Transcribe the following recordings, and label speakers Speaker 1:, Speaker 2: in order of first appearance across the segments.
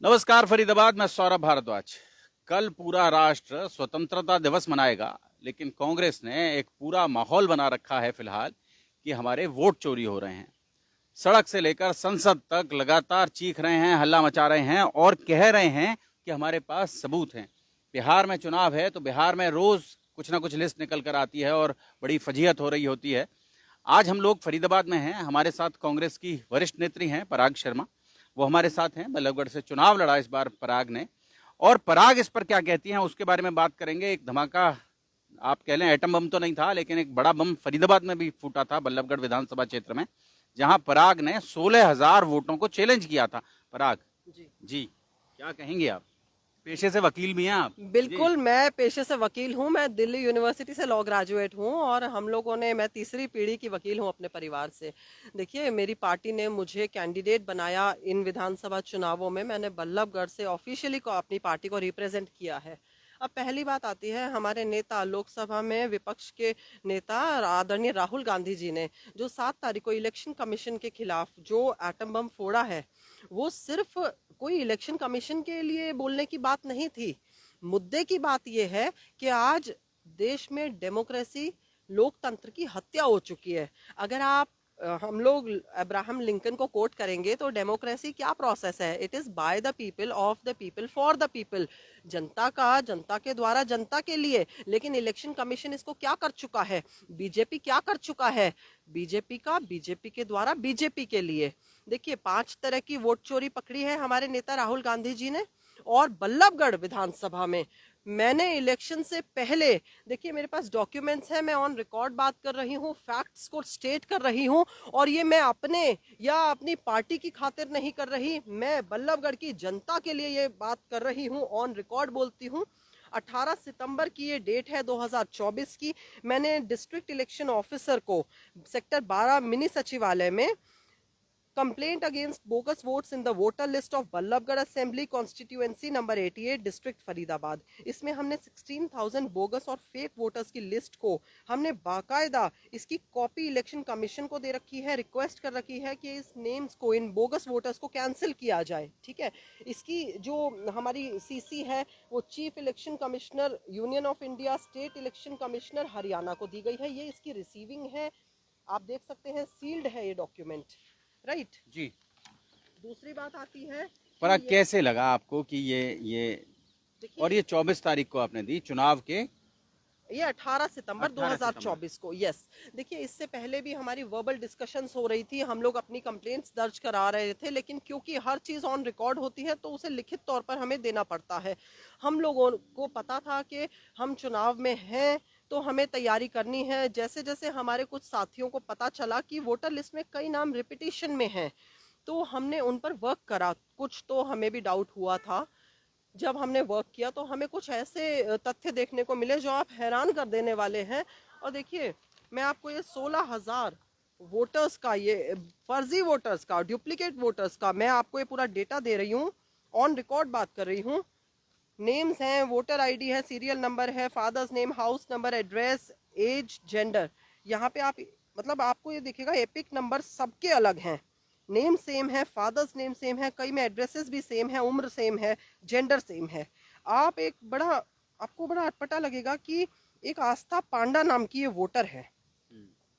Speaker 1: नमस्कार फरीदाबाद, मैं सौरभ भारद्वाज। कल पूरा राष्ट्र स्वतंत्रता दिवस मनाएगा, लेकिन कांग्रेस ने एक पूरा माहौल बना रखा है फिलहाल कि हमारे वोट चोरी हो रहे हैं। सड़क से लेकर संसद तक लगातार चीख रहे हैं, हल्ला मचा रहे हैं और कह रहे हैं कि हमारे पास सबूत हैं। बिहार में चुनाव है तो बिहार में रोज कुछ ना कुछ लिस्ट निकल कर आती है और बड़ी फजीहत हो रही होती है। आज हम लोग फरीदाबाद में हैं। हमारे साथ कांग्रेस की वरिष्ठ नेत्री हैं पराग शर्मा, वो हमारे साथ हैं। बल्लभगढ़ से चुनाव लड़ा इस बार पराग ने, और पराग इस पर क्या कहती हैं उसके बारे में बात करेंगे। एक धमाका, आप कह लें एटम बम तो नहीं था, लेकिन एक बड़ा बम फरीदाबाद में भी फूटा था, बल्लभगढ़ विधानसभा क्षेत्र में, जहां पराग ने 16,000 वोटों को चैलेंज किया था। पराग
Speaker 2: जी
Speaker 1: जी, क्या कहेंगे आप? पेशे से वकील भी हैं आप जी।
Speaker 2: बिल्कुल। मैं पेशे से वकील हूँ। मैं दिल्ली यूनिवर्सिटी से लॉ ग्रेजुएट हूँ और हम लोगों ने मैं तीसरी पीढ़ी की वकील हूँ अपने परिवार से। देखिए, मेरी पार्टी ने मुझे कैंडिडेट बनाया इन विधानसभा चुनावों में। मैंने बल्लभगढ़ से ऑफिशियली को अपनी पार्टी को रिप्रेजेंट किया है। अब पहली बात आती है, हमारे नेता लोकसभा में विपक्ष के नेता आदरणीय राहुल गांधी जी ने जो 7 तारीख को इलेक्शन कमीशन के खिलाफ जो एटम बम फोड़ा है, वो सिर्फ कोई इलेक्शन कमीशन के लिए बोलने की बात नहीं थी। मुद्दे की बात यह है कि आज देश में डेमोक्रेसी, लोकतंत्र की हत्या हो चुकी है। अगर आप हम लोग अब्राहम लिंकन को कोट करेंगे तो डेमोक्रेसी क्या प्रोसेस है? It is by the people, of the people, for the people. जनता का, जनता के द्वारा, जनता के लिए। लेकिन इलेक्शन कमीशन इसको क्या कर चुका है? बीजेपी क्या कर चुका है? बीजेपी का बीजेपी के द्वारा बीजेपी के लिए। देखिए, 5 तरह की वोट चोरी पकड़ी है हमारे नेता राहुल गांधी जी ने। और बल्लभगढ़ विधानसभा में मैंने इलेक्शन से पहले, देखिए मेरे पास डॉक्यूमेंट्स हैं, मैं ऑन रिकॉर्ड बात कर रही हूँ, फैक्ट्स को स्टेट कर रही हूँ। और ये मैं अपने या अपनी पार्टी की खातिर नहीं कर रही, मैं बल्लभगढ़ की जनता के लिए ये बात कर रही हूँ, ऑन रिकॉर्ड बोलती हूँ। 18 सितंबर की ये डेट है 2024 की। मैंने डिस्ट्रिक्ट इलेक्शन ऑफिसर को सेक्टर 12 मिनी सचिवालय में complaint against bogus votes in the voter list of Ballabhgarh assembly constituency number 88 district Faridabad. इसमें हमने 16,000 बोगस और फेक वोटर्स की लिस्ट को हमने बाकायदा इसकी कॉपी इलेक्शन कमीशन को दे रखी है, रिक्वेस्ट कर रखी है कि इस नेम्स को, इन बोगस वोटर्स को कैंसिल किया जाए। ठीक है। इसकी जो हमारी सीसी है वो chief election commissioner union of India, state election commissioner Haryana को दी गई है। ये इसकी रिसीविंग है, आप देख सकते हैं, सील्ड है ये डॉक्यूमेंट। राइट।
Speaker 1: जी,
Speaker 2: दूसरी बात आती है कि
Speaker 1: पराग
Speaker 2: ये,
Speaker 1: कैसे लगा आपको कि ये और
Speaker 2: देखिए,
Speaker 1: ये 24 तारीख को आपने दी चुनाव के?
Speaker 2: ये 18 सितंबर
Speaker 1: 18 सितंबर।
Speaker 2: 2024 को। यस। देखिए, इससे पहले भी हमारी वर्बल डिस्कशंस हो रही थी, हम लोग अपनी कंप्लेंट्स दर्ज करा रहे थे, लेकिन क्योंकि हर चीज़ ऑन रिकॉर्ड होती है तो उसे लिखित तौर पर हमें देना पड़ता है। हम लोगों को पता था कि हम चुनाव में हैं तो हमें तैयारी करनी है। जैसे जैसे हमारे कुछ साथियों को पता चला कि वोटर लिस्ट में कई नाम रिपीटिशन में हैं, तो हमने उन पर वर्क करा। कुछ तो हमें भी डाउट हुआ था। जब हमने वर्क किया तो हमें कुछ ऐसे तथ्य देखने को मिले जो आप हैरान कर देने वाले हैं। और देखिए, मैं आपको ये 16,000 वोटर्स का, ये फर्जी वोटर्स का, डुप्लीकेट वोटर्स का, मैं आपको ये पूरा डेटा दे रही हूँ, ऑन रिकॉर्ड बात कर रही हूँ। नेम्स हैं, वोटर आईडी है, सीरियल नंबर है, father's name, house number, address, age, gender. यहाँ पे आप, मतलब आपको ये दिखेगा एपिक नंबर सबके अलग हैं। नेम सेम है, फादर्स नेम सेम है, कई में एड्रेसेस भी सेम है, उम्र सेम है, जेंडर सेम है। आप एक बड़ा, आपको बड़ा अटपटा लगेगा कि एक आस्था पांडा नाम की ये वोटर है।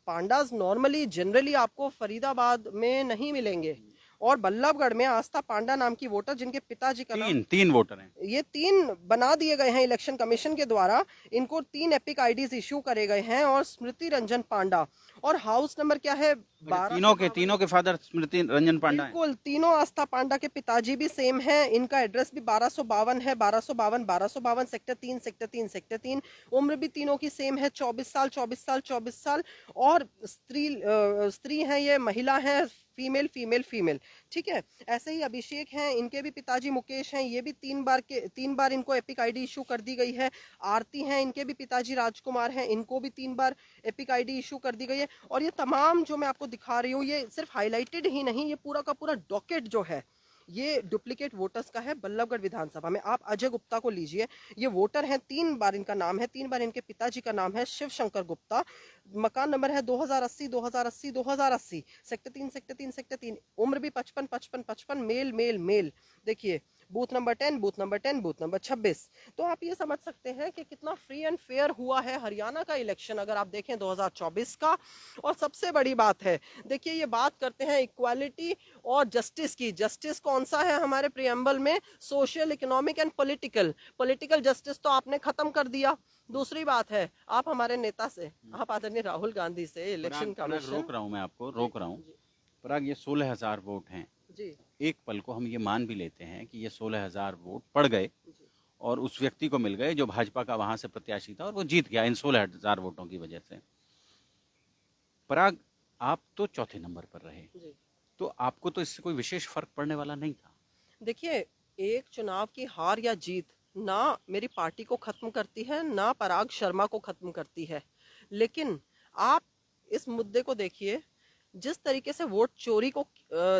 Speaker 2: पांडास नॉर्मली जनरली आपको फरीदाबाद में नहीं मिलेंगे। और बल्लभगढ़ में आस्था पांडा नाम की वोटर, जिनके पिताजी का नाम,
Speaker 1: तीन तीन वोटर हैं।
Speaker 2: ये 3 बना दिए गए हैं इलेक्शन कमीशन के द्वारा। इनको 3 एपिक आईडीज इश्यू करे गए हैं। और स्मृति रंजन पांडा, और हाउस नंबर क्या है,
Speaker 1: अच्छा,
Speaker 2: 1252।
Speaker 1: तीनों के फादर स्मृति रंजन पांडा हैं।
Speaker 2: बिल्कुल, तीनों आस्था पांडा के पिताजी भी सेम हैं। इनका एड्रेस भी 1252 है, 1252 सेक्टर 3 उम्र भी तीनों की सेम है, 24 साल 24 साल 24 साल। और स्त्री हैं, ये महिला हैं, फीमेल फीमेल फीमेल। ठीक है। ऐसे ही अभिषेक हैं, इनके भी पिताजी मुकेश हैं, ये भी 3 बार इनको एपिक आईडी इशू कर दी गई है। आरती हैं, इनके भी पिताजी राजकुमार हैं, इनको भी 3 बार एपिक आईडी इशू कर दी गई है। और ये तमाम जो मैं आपको दिखा रही हूँ, ये सिर्फ हाईलाइटेड ही नहीं, ये पूरा का पूरा डॉकेट जो है, ये डुप्लीकेट वोटर्स का है बल्लभगढ़ विधानसभा में। आप अजय गुप्ता को लीजिए, ये वोटर हैं, 3 बार इनका नाम है, 3 बार इनके पिताजी का नाम है शिव शंकर गुप्ता। मकान नंबर है 2080 2080 2080, सेक्टर 3 उम्र भी 55 55 55, मेल मेल मेल। देखिए, booth number 10, booth number 10, booth number 26। तो आप ये समझ सकते हैं कि कितना फ्री एंड फेयर हुआ है हरियाणा का इलेक्शन अगर आप देखें 2024 का। और सबसे बड़ी बात है, देखिए ये बात करते हैं इक्वालिटी और जस्टिस की। जस्टिस कौन सा है हमारे प्रियम्बल में? Social, economic and political. Political justice तो आपने खत्म कर दिया। दूसरी बात है, आप हमारे नेता से, आप आदरणीय राहुल गांधी से इलेक्शन
Speaker 1: पराग
Speaker 2: कमीशन।
Speaker 1: रोक रहा हूँ, मैं आपको रोक रहा हूँ। पराग, ये 16,000 वोट हैं।
Speaker 2: जी
Speaker 1: एक पल को हम ये मान भी लेते हैं कि ये 16,000 वोट पड़ गए
Speaker 2: जी
Speaker 1: और उस व्यक्ति को मिल गए जो भाजपा का वहां से प्रत्याशी था और वो जीत गया इन 16,000 वोटों की वजह से। पराग, आप तो चौथे नंबर पर रहे,
Speaker 2: जी।
Speaker 1: तो आपको तो इससे कोई विशेष फर्क पड़ने वाला नहीं था।
Speaker 2: देखिए, एक चुनाव की हार या जीत ना मेरी पार्टी को खत्म करती है, ना पराग शर्मा को खत्म करती है। लेकिन आप इस मुद्दे को देखिए, जिस तरीके से वोट चोरी को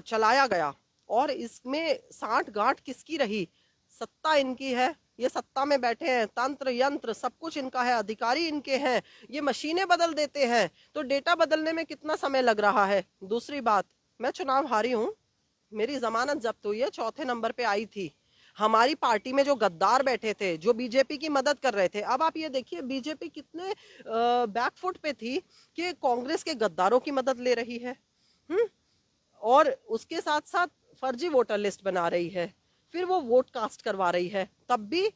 Speaker 2: चलाया गया और इसमें साठ गांठ किसकी रही? सत्ता इनकी है, ये सत्ता में बैठे हैं, तंत्र यंत्र सब कुछ इनका है, अधिकारी इनके हैं, ये मशीनें बदल देते हैं, तो डेटा बदलने में कितना समय लग रहा है। दूसरी बात, मैं चुनाव हारी हूं, मेरी जमानत जब्त हुई है, चौथे नंबर पे आई थी। हमारी पार्टी में जो गद्दार बैठे थे, जो बीजेपी की मदद कर रहे थे, अब आप ये देखिए बीजेपी कितने बैकफुट पे थी कि कांग्रेस के गद्दारों की मदद ले रही है। और उसके साथ साथ फर्जी वोटर लिस्ट बना रही है, फिर वो वोट कास्ट करवा रही है, तब भी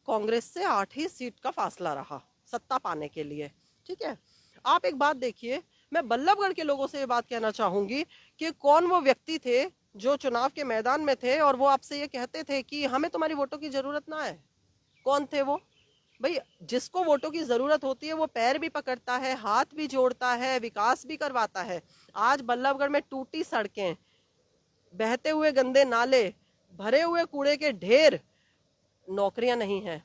Speaker 2: कांग्रेस से 8 ही सीट का फासला रहा सत्ता पाने के लिए। ठीक है, आप एक बात देखिए, मैं बल्लभगढ़ के लोगों से ये बात कहना चाहूंगी कि कौन वो व्यक्ति थे जो चुनाव के मैदान में थे और वो आपसे ये कहते थे कि हमें तुम्हारी वोटों की जरूरत ना है। कौन थे वो? भाई, जिसको वोटों की जरूरत होती है वो पैर भी पकड़ता है, हाथ भी जोड़ता है, विकास भी करवाता है। आज बल्लभगढ़ में टूटी सड़कें, बहते हुए गंदे नाले, भरे हुए कूड़े के ढेर, नौकरियां नहीं हैं,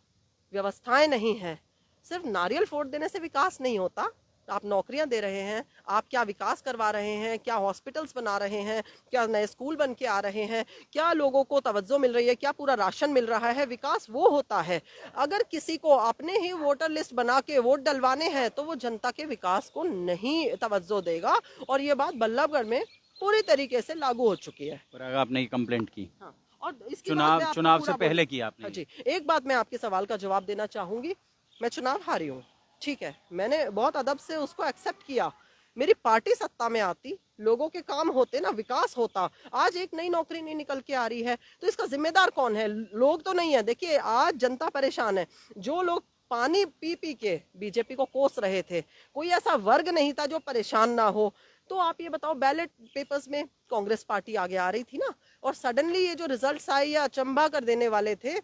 Speaker 2: व्यवस्थाएं नहीं हैं। सिर्फ नारियल फोड़ देने से विकास नहीं होता। आप नौकरियां दे रहे हैं, आप क्या विकास करवा रहे हैं? क्या हॉस्पिटल्स बना रहे हैं? क्या नए स्कूल बन के आ रहे हैं? क्या लोगों को तवज्जो मिल रही है? क्या पूरा राशन मिल रहा है? विकास वो होता है। अगर किसी को अपने ही वोटर लिस्ट बना के वोट डलवाने हैं तो वो जनता के विकास को नहीं तवज्जो देगा। और ये बात बल्लभगढ़ में पूरी तरीके से लागू हो चुकी है।
Speaker 1: पराग, आपने ये कंप्लेंट की,
Speaker 2: हाँ, और इसके बाद
Speaker 1: चुनाव
Speaker 2: मैं आपको
Speaker 1: चुनाव से
Speaker 2: पूरा
Speaker 1: पहले की आपने
Speaker 2: हाँ
Speaker 1: ये।
Speaker 2: जी, एक बात मैं आपके सवाल का जवाब देना चाहूंगी। मैं चुनाव हारी हूँ, ठीक है, मैंने बहुत अदब से उसको एक्सेप्ट किया। मेरी पार्टी सत्ता में आती, लोगों के काम होते ना, विकास होता। आज एक नई नौकरी नहीं निकल के आ रही है, तो इसका जिम्मेदार कौन है? लोग तो नहीं है। देखिए, आज जनता परेशान है। जो लोग पानी पी पी के बीजेपी को कोस रहे थे, कोई ऐसा वर्ग नहीं था जो परेशान ना हो। तो आप ये बताओ, बैलेट पेपर्स में कांग्रेस पार्टी आगे आ रही थी ना, और सडनली ये जो रिजल्ट्स आए ये अचंभा कर देने वाले थे।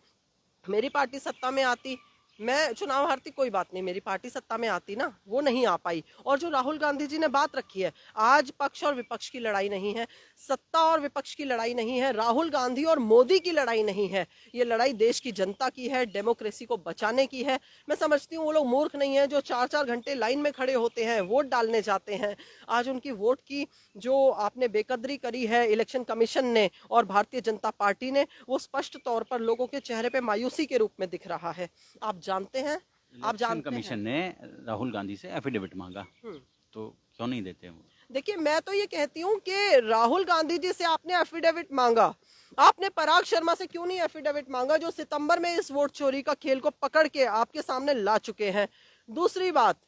Speaker 2: मेरी पार्टी सत्ता में आती, मैं चुनाव हारती, कोई बात नहीं, मेरी पार्टी सत्ता में आती ना, वो नहीं आ पाई। और जो राहुल गांधी जी ने बात रखी है, आज पक्ष और विपक्ष की लड़ाई नहीं है, सत्ता और विपक्ष की लड़ाई नहीं है, राहुल गांधी और मोदी की लड़ाई नहीं है, ये लड़ाई देश की जनता की है, डेमोक्रेसी को बचाने की है। मैं समझती हूँ वो लोग मूर्ख नहीं है जो 4-4 घंटे लाइन में खड़े होते हैं, वोट डालने जाते हैं। आज उनकी वोट की जो आपने बेकदरी करी है इलेक्शन कमीशन ने और भारतीय जनता पार्टी ने, वो स्पष्ट तौर पर लोगों के चेहरे पे मायूसी के रूप में दिख रहा है। आप जानते हैं, आप
Speaker 1: इलेक्शन
Speaker 2: जानते
Speaker 1: कमीशन
Speaker 2: हैं।
Speaker 1: ने राहुल गांधी से एफिडेविट मांगा,
Speaker 2: हम्म।
Speaker 1: तो क्यों नहीं देते वो?
Speaker 2: देखिए, मैं तो ये कहती हूँ कि राहुल गांधी जी से आपने एफिडेविट मांगा, आपने पराग शर्मा से क्यों नहीं एफिडेविट मांगा, जो सितंबर में इस वोट चोरी का खेल को पकड़ के आपके सामने ला चुके हैं? दूसरी बात,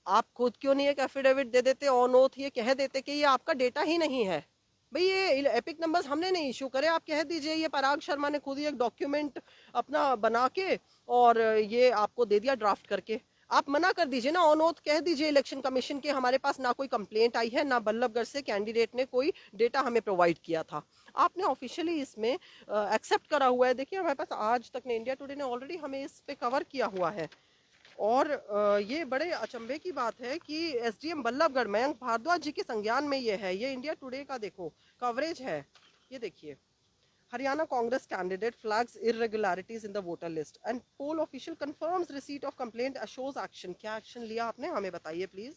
Speaker 2: आप खुद क्यों नहीं एक एफिडेविट दे देते, ऑन ओथ ये कह देते कि ये आपका डेटा ही नहीं है? भाई, ये एपिक नंबर्स हमने नहीं इशू करे, आप कह दीजिए ये पराग शर्मा ने खुद ही एक डॉक्यूमेंट अपना बना के और ये आपको दे दिया ड्राफ्ट करके। आप मना कर दीजिए ना, ऑन ओथ कह दीजिए इलेक्शन कमीशन के हमारे पास ना कोई कंप्लेंट आई है, ना बल्लभगढ़ से कैंडिडेट ने कोई डेटा हमें प्रोवाइड किया था। आपने ऑफिशियली इसमें एक्सेप्ट करा हुआ है। देखिए, हमारे पास आज तक ने, इंडिया टुडे ने ऑलरेडी हमें इस पे कवर किया हुआ है। और ये बड़े अचंभे की बात है कि एसडीएम बल्लभगढ़ मयंक भारद्वाज जी के संज्ञान में ये है, ये इंडिया टुडे का देखो कवरेज है। ये देखिए, Haryana Congress candidate flags irregularities in the voter list and poll official confirms receipt of complaint assures action। क्या एक्शन लिया आपने, हमें बताइए प्लीज।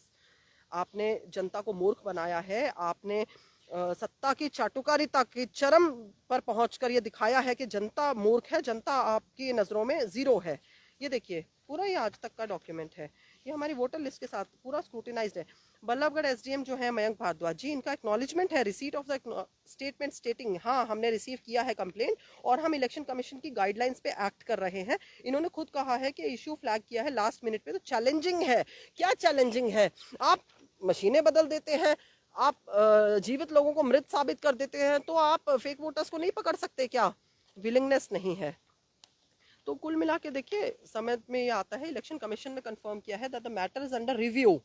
Speaker 2: आपने जनता को मूर्ख बनाया है, आपने सत्ता की चाटुकारिता की चरम पर पहुंचकर ये दिखाया है कि जनता मूर्ख है, जनता आपकी नजरों में जीरो है। ये देखिए, पूरा ये आज तक का डॉक्यूमेंट है, ये हमारी वोटर लिस्ट के साथ पूरा स्क्रूटिनाइज्ड है। बल्लभगढ़ एसडीएम जो है मयंक भारद्वाज जी, इनका एक्नॉलेजमेंट है, रिसीट ऑफ द स्टेटमेंट स्टेटिंग हाँ हमने रिसीव किया है कंप्लेंट और हम इलेक्शन कमीशन की गाइडलाइंस पे एक्ट कर रहे हैं। इन्होंने खुद कहा है कि इशू फ्लैग किया है लास्ट मिनट पे, तो चैलेंजिंग है। क्या चैलेंजिंग है? आप मशीनें बदल देते हैं, आप जीवित लोगों को मृत साबित कर देते हैं, तो आप फेक वोटर्स को नहीं पकड़ सकते क्या? विलिंगनेस नहीं है। तो कुल मिला के देखिए समझ में ये आता है, इलेक्शन कमीशन ने कंफर्म किया है that the matter is under review.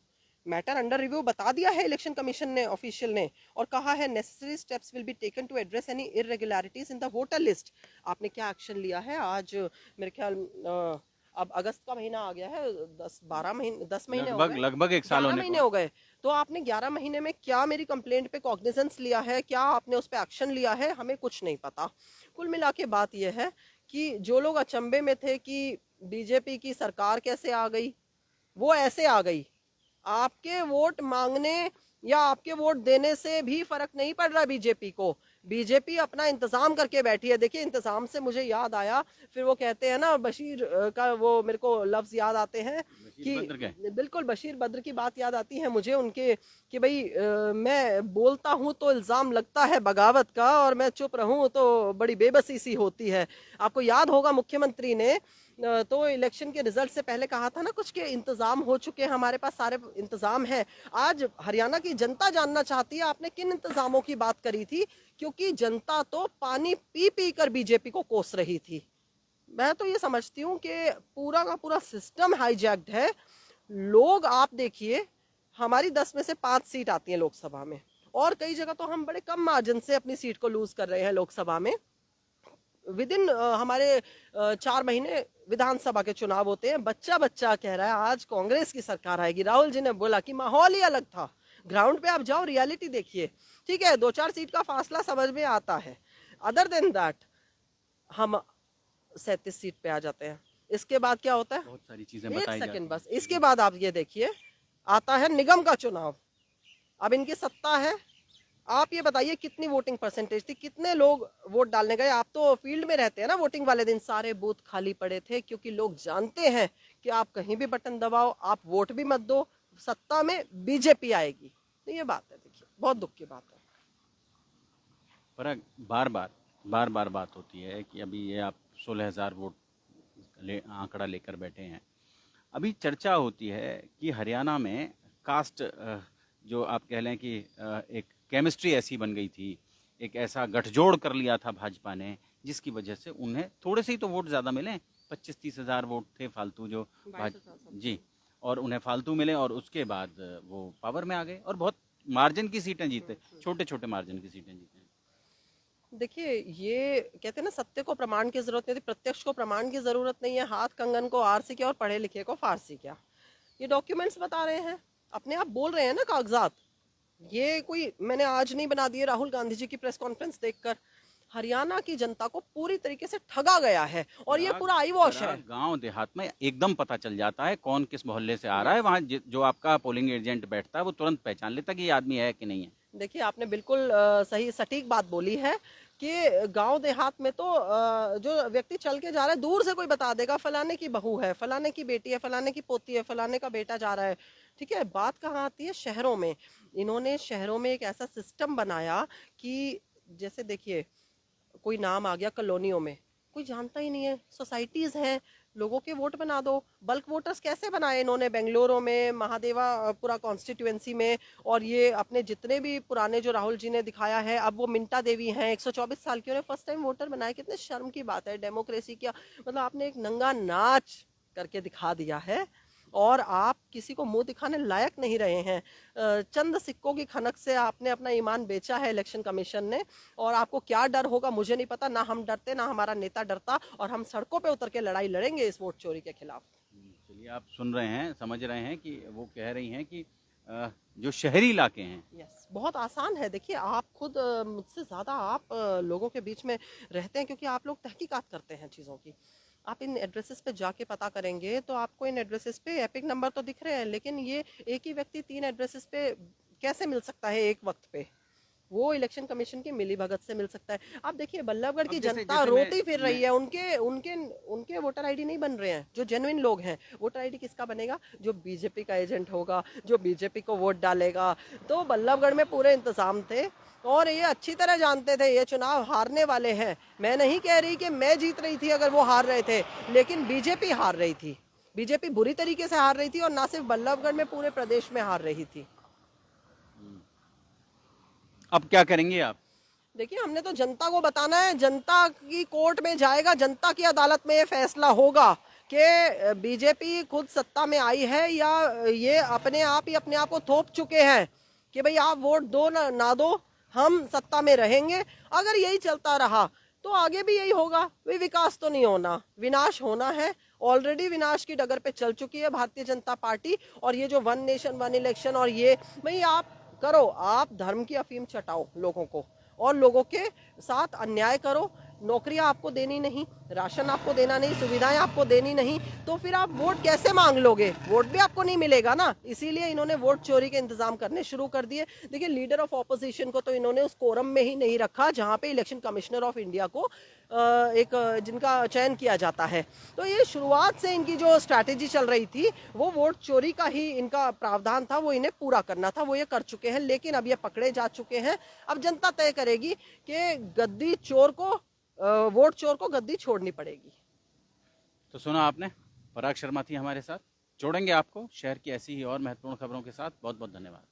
Speaker 2: Matter under review बता दिया है इलेक्शन कमीशन ने, ऑफिशियल ने, और कहा है necessary steps will be taken to address any irregularities in the voter list. आपने क्या एक्शन लिया है? आज मेरे ख्याल अब अगस्त का महीना आ गया है, 10-12 महीने 10 महीने हो
Speaker 1: लगभग
Speaker 2: गए,
Speaker 1: लगभग एक साल
Speaker 2: 11
Speaker 1: होने को
Speaker 2: महीने
Speaker 1: है।
Speaker 2: हो गए। तो आपने 11 महीने में क्या मेरी कंप्लेंट पे कॉग्निजेंस लिया है, क्या आपने उस पर एक्शन लिया है? हमें कुछ नहीं पता। कुल मिला के बात यह है कि जो लोग अचंभे में थे कि बीजेपी की सरकार कैसे आ गई, वो ऐसे आ गई। आपके वोट मांगने या आपके वोट देने से भी फर्क नहीं पड़ रहा बीजेपी को। बीजेपी अपना इंतजाम करके बैठी है। देखिए इंतजाम से मुझे याद आया, फिर वो कहते हैं ना बशीर का वो मेरे को लफ्ज याद आते हैं
Speaker 1: बशीर
Speaker 2: कि
Speaker 1: बद्र के।
Speaker 2: बिल्कुल बशीर बद्र की बात याद आती है मुझे उनके कि भाई मैं बोलता हूं तो इल्जाम लगता है बगावत का और मैं चुप रहूं तो बड़ी बेबसी सी होती है। आपको याद होगा मुख्यमंत्री ने तो इलेक्शन के रिजल्ट से पहले कहा था ना कुछ के इंतजाम हो चुके हैं, हमारे पास सारे इंतजाम है। आज हरियाणा की जनता जानना चाहती है आपने किन इंतजामों की बात करी थी, क्योंकि जनता तो पानी पी पी कर बीजेपी को कोस रही थी। मैं तो ये समझती हूँ कि पूरा का पूरा सिस्टम हाईजैक्ड है। लोग आप देखिए, हमारी 10 में से 5 सीट आती है लोकसभा में, और कई जगह तो हम बड़े कम मार्जिन से अपनी सीट को लूज कर रहे हैं लोकसभा में। विद इन हमारे 4 महीने विधानसभा के चुनाव होते हैं, बच्चा बच्चा कह रहा है आज कांग्रेस की सरकार आएगी। राहुल जी ने बोला कि माहौल ही अलग था। ग्राउंड पे आप जाओ, रियलिटी देखिए। ठीक है, 2-4 सीट का फासला समझ में आता है, अदर देन दैट हम 37 सीट पे आ जाते हैं। इसके बाद क्या होता है?
Speaker 1: बहुत सारी चीजें
Speaker 2: एक
Speaker 1: बताई
Speaker 2: सेकेंड
Speaker 1: जाती हैं।
Speaker 2: बस, इसके बाद आप ये देखिए, आता है निगम का चुनाव। अब इनकी सत्ता है, आप ये बताइए कितनी वोटिंग परसेंटेज थी, कितने लोग वोट डालने गए? आप तो फील्ड में रहते हैं ना, वोटिंग वाले दिन सारे बूथ खाली पड़े थे, क्योंकि लोग जानते हैं कि आप कहीं भी बटन दबाओ, आप वोट भी मत दो, सत्ता में बीजेपी आएगी। तो ये बात है, देखिए बहुत दुख की बात है।
Speaker 1: पर बार बार बात होती है कि अभी ये आप 16,000 वोट आंकड़ा लेकर बैठे हैं। अभी चर्चा होती है कि हरियाणा में कास्ट जो आप कह लें कि एक केमिस्ट्री ऐसी बन गई थी, एक ऐसा गठजोड़ कर लिया था भाजपा ने, जिसकी वजह से उन्हें थोड़े से ही तो वोट ज़्यादा मिले। 25-30 हज़ार वोट थे फालतू जो जी, और उन्हें फालतू मिले और उसके बाद वो पावर में आ गए और बहुत मार्जिन की सीटें जीते, छोटे छोटे मार्जिन की सीटें जीते।
Speaker 2: देखिए ये कहते हैं ना, सत्य को प्रमाण की जरूरत नहीं थी, प्रत्यक्ष को प्रमाण की जरूरत नहीं है। हाथ कंगन को आरसी क्या और पढ़े लिखे को फारसी क्या, ये डॉक्यूमेंट्स बता रहे हैं, अपने आप बोल रहे हैं ना कागजात। ये कोई मैंने आज नहीं बना दिए राहुल गांधी जी की प्रेस कॉन्फ्रेंस देखकर। हरियाणा की जनता को पूरी तरीके से ठगा गया है और ये पूरा आई वॉश है।
Speaker 1: गांव देहात में एकदम पता चल जाता है कौन किस मोहल्ले से आ रहा है।
Speaker 2: यस,
Speaker 1: वहाँ जो आपका पोलिंग एजेंट बैठता है वो तुरंत पहचान लेता है कि ये आदमी है कि नहीं है।
Speaker 2: देखिए आपने बिल्कुल सही सटीक बात बोली है कि गांव देहात में तो जो व्यक्ति चल के जा रहा है, दूर से कोई बता देगा फलाने की बहू है, फलाने की बेटी है, फलाने की पोती है, फलाने का बेटा जा रहा है। ठीक है, बात कहाँ आती है? शहरों में। इन्होंने शहरों में एक ऐसा सिस्टम बनाया कि जैसे देखिए कोई नाम आ गया कॉलोनियों में, कोई जानता ही नहीं है, सोसाइटीज हैं, लोगों के वोट बना दो। बल्क वोटर्स कैसे बनाए इन्होंने बेंगलुरु में, महादेवा कॉन्स्टिट्यूएंसी में। और ये अपने जितने भी पुराने जो राहुल जी ने दिखाया है, अब वो मिंटा देवी हैं 124 साल की, उन्हें फर्स्ट टाइम वोटर बनाया। कितने शर्म की बात है, डेमोक्रेसी क्या मतलब, आपने एक नंगा नाच करके दिखा दिया है और आप किसी को मुंह दिखाने लायक नहीं रहे हैं। चंद सिक्कों की खनक से आपने अपना ईमान बेचा है इलेक्शन कमीशन ने, और आपको क्या डर होगा मुझे नहीं पता। ना हम डरते, ना हमारा नेता डरता, और हम सड़कों पे उतर के लड़ाई लड़ेंगे इस वोट चोरी के खिलाफ।
Speaker 1: चलिए, आप सुन रहे हैं, समझ रहे हैं कि वो कह रही हैं कि जो शहरी इलाके हैं।
Speaker 2: यस, बहुत आसान है। देखिए आप खुद मुझसे ज़्यादा आप लोगों के बीच में रहते हैं, क्योंकि आप लोग तहकीकात करते हैं चीज़ों की। आप इन एड्रेसेस पे जाके पता करेंगे तो आपको इन एड्रेसेस पे एपिक नंबर तो दिख रहे हैं, लेकिन ये एक ही व्यक्ति 3 एड्रेसेस पे कैसे मिल सकता है एक वक्त पे? वो इलेक्शन कमीशन की मिलीभगत से मिल सकता है। आप देखिए बल्लभगढ़ की
Speaker 1: अब जैसे
Speaker 2: जनता
Speaker 1: जैसे
Speaker 2: रोती फिर रही
Speaker 1: मैं
Speaker 2: है, उनके उनके उनके वोटर आईडी नहीं बन रहे हैं। जो जेन्युइन लोग हैं, वोटर आईडी किसका बनेगा? जो बीजेपी का एजेंट होगा, जो बीजेपी को वोट डालेगा। तो बल्लभगढ़ में पूरे इंतजाम थे और ये अच्छी तरह जानते थे ये चुनाव हारने वाले हैं। मैं नहीं कह रही कि मैं जीत रही थी अगर वो हार रहे थे, लेकिन बीजेपी हार रही थी। बीजेपी बुरी तरीके से हार रही थी और ना सिर्फ बल्लभगढ़ में, पूरे प्रदेश में हार रही थी।
Speaker 1: अब क्या करेंगे आप?
Speaker 2: देखिए हमने तो जनता को बताना है, जनता की कोर्ट में जाएगा, जनता की अदालत में ये फैसला होगा कि बीजेपी खुद सत्ता में आई है या ये अपने आप ही अपने आप को थोप चुके हैं कि भाई आप वोट दो ना दो, हम सत्ता में रहेंगे। अगर यही चलता रहा तो आगे भी यही होगा। भाई विकास तो नहीं होना, विनाश होना है। ऑलरेडी विनाश की डगर पे चल चुकी है भारतीय जनता पार्टी। और ये जो वन नेशन वन इलेक्शन और ये भाई आप करो, आप धर्म की अफीम चटाओ लोगों को और लोगों के साथ अन्याय करो। नौकरियां आपको देनी नहीं, राशन आपको देना नहीं, सुविधाएं आपको देनी नहीं, तो फिर आप वोट कैसे मांग लोगे? वोट भी आपको नहीं मिलेगा ना। इसीलिए इन्होंने वोट चोरी के इंतजाम करने शुरू कर दिए। देखिए लीडर ऑफ ऑपोजिशन को तो इन्होंने उस कोरम में ही नहीं रखा जहां पे इलेक्शन कमिश्नर ऑफ इंडिया को एक जिनका चयन किया जाता है। तो ये शुरुआत से इनकी जो स्ट्रैटेजी चल रही थी वो वोट चोरी का ही इनका प्रावधान था, वो इन्हें पूरा करना था, वो ये कर चुके हैं। लेकिन अब ये पकड़े जा चुके हैं। अब जनता तय करेगी कि गद्दी चोर को वोट चोर को गद्दी छोड़नी पड़ेगी।
Speaker 1: तो सुना आपने, पराग शर्मा थी हमारे साथ। जोड़ेंगे आपको शहर की ऐसी ही और महत्वपूर्ण खबरों के साथ। बहुत बहुत धन्यवाद।